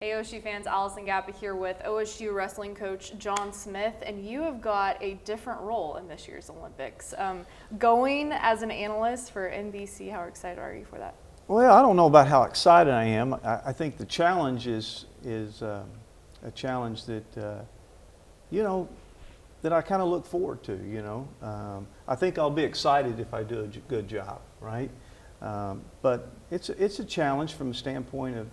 Hey OSU fans, Allison Gappa here with OSU wrestling coach John Smith, and you have got a different role in this year's Olympics. Going as an analyst for NBC, how excited are you for that? Well, I don't know about how excited I am. I think the challenge is a challenge that, that I kind of look forward to, I think I'll be excited if I do a good job, right? But it's a challenge from the standpoint of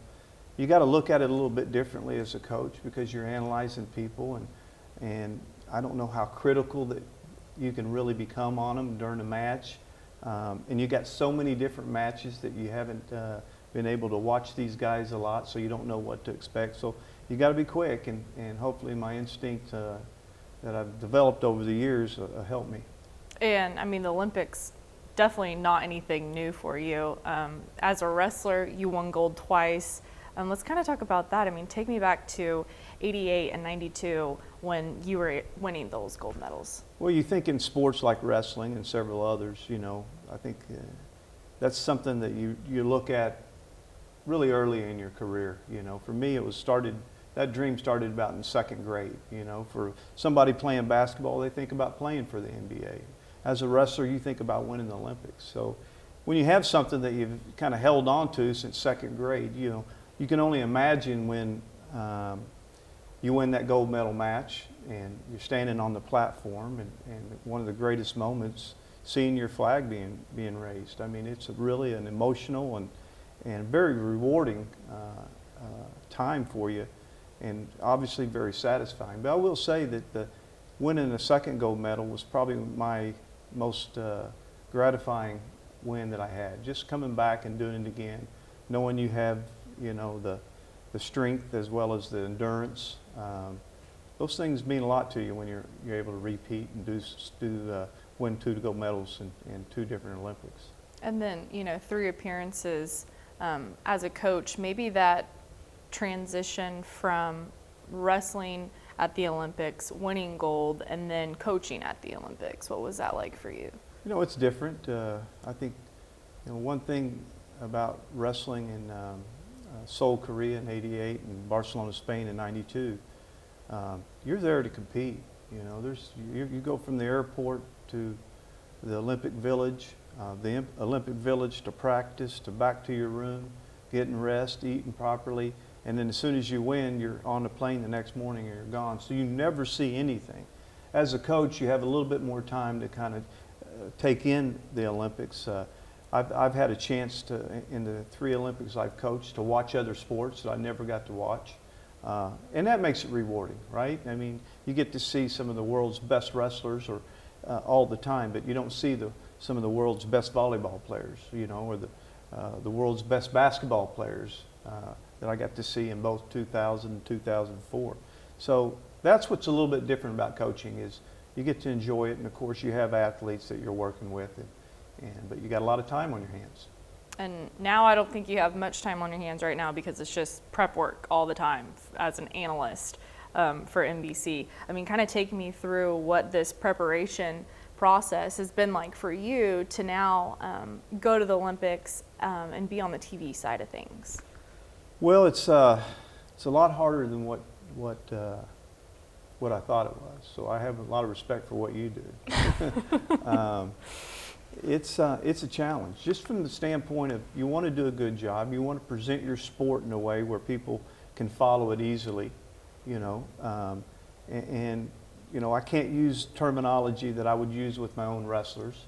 you got to look at it a little bit differently as a coach because you're analyzing people, and I don't know how critical that you can really become on them during a match. And you got so many different matches that you haven't been able to watch these guys a lot, so you don't know what to expect. So you got to be quick, and hopefully my instinct that I've developed over the years help me. And I mean, the Olympics, definitely not anything new for you. As a wrestler, you won gold twice. Let's kind of talk about that. I mean, take me back to '88 and '92 when you were winning those gold medals. Well, you think in sports like wrestling and several others, I think that's something that you look at really early in your career. For me, that dream started about in second grade. For somebody playing basketball, they think about playing for the NBA. As a wrestler, you think about winning the Olympics. So when you have something that you've kind of held on to since second grade, you can only imagine when you win that gold medal match and you're standing on the platform and one of the greatest moments, seeing your flag being raised. I mean, it's really an emotional and very rewarding time for you, and obviously very satisfying. But I will say that winning the second gold medal was probably my most gratifying win that I had. Just coming back and doing it again, knowing you have the strength as well as the endurance. Those things mean a lot to you when you're able to repeat and win two gold medals in two different Olympics. And then, 3 appearances as a coach, maybe that transition from wrestling at the Olympics, winning gold, and then coaching at the Olympics. What was that like for you? It's different. I think one thing about wrestling in Seoul, Korea in '88 and Barcelona, Spain in '92, you're there to compete. You go from the airport to the Olympic Village, to practice, to back to your room, getting rest, eating properly, and then as soon as you win, you're on the plane the next morning and you're gone. So you never see anything. As a coach, you have a little bit more time to kind of take in the Olympics. I've had a chance to, in the 3 Olympics I've coached, to watch other sports that I never got to watch. And that makes it rewarding, right? I mean, you get to see some of the world's best wrestlers all the time, but you don't see some of the world's best volleyball players, or the world's best basketball players that I got to see in both 2000 and 2004. So that's what's a little bit different about coaching is you get to enjoy it, and of course you have athletes that you're working with, but you got a lot of time on your hands. And now I don't think you have much time on your hands right now because it's just prep work all the time as an analyst for NBC. I mean, kind of take me through what this preparation process has been like for you to now go to the Olympics and be on the TV side of things. Well, it's a lot harder than what I thought it was. So I have a lot of respect for what you do. It's a challenge, just from the standpoint of you want to do a good job, you want to present your sport in a way where people can follow it easily, and I can't use terminology that I would use with my own wrestlers,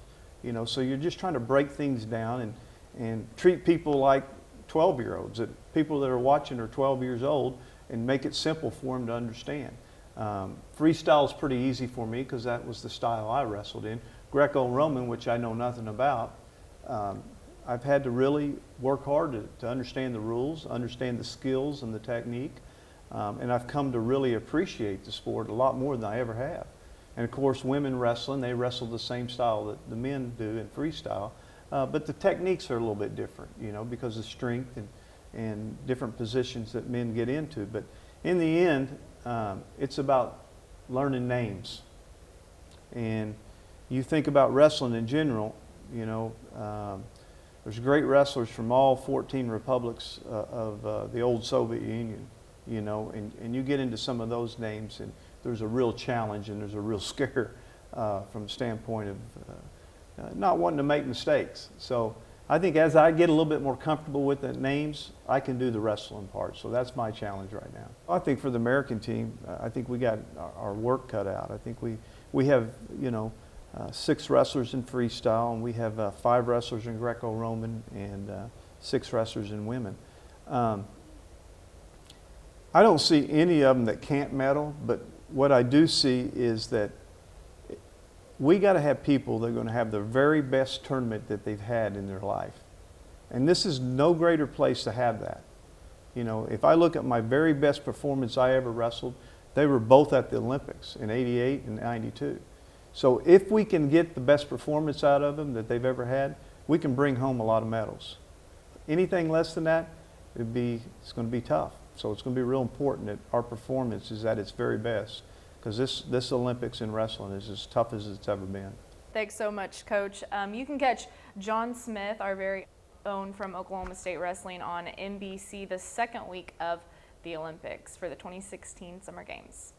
so you're just trying to break things down and treat people like 12-year-olds, that people that are watching are 12 years old, and make it simple for them to understand. Freestyle is pretty easy for me because that was the style I wrestled in. Greco-Roman, which I know nothing about, I've had to really work hard to understand the rules, understand the skills and the technique, and I've come to really appreciate the sport a lot more than I ever have. And of course, women wrestling, they wrestle the same style that the men do in freestyle, but the techniques are a little bit different, because of strength and different positions that men get into. But in the end, it's about learning names. And you think about wrestling in general, there's great wrestlers from all 14 republics of the old Soviet Union. you know, and you get into some of those names, and there's a real challenge and there's a real scare from the standpoint of not wanting to make mistakes. So I think as I get a little bit more comfortable with the names, I can do the wrestling part. So that's my challenge right now. I think for the American team, I think we got our work cut out. I think we have, you know, 6 wrestlers in freestyle, and we have 5 wrestlers in Greco-Roman and 6 wrestlers in women. I don't see any of them that can't medal, but what I do see is that we got to have people that are going to have the very best tournament that they've had in their life. And this is no greater place to have that. You know, if I look at my very best performance I ever wrestled, they were both at the Olympics in '88 and '92. So if we can get the best performance out of them that they've ever had, we can bring home a lot of medals. Anything less than that, it's going to be tough. So it's going to be real important that our performance is at its very best, because this Olympics in wrestling is as tough as it's ever been. Thanks so much, Coach. You can catch John Smith, our very own from Oklahoma State Wrestling, on NBC the second week of the Olympics for the 2016 Summer Games.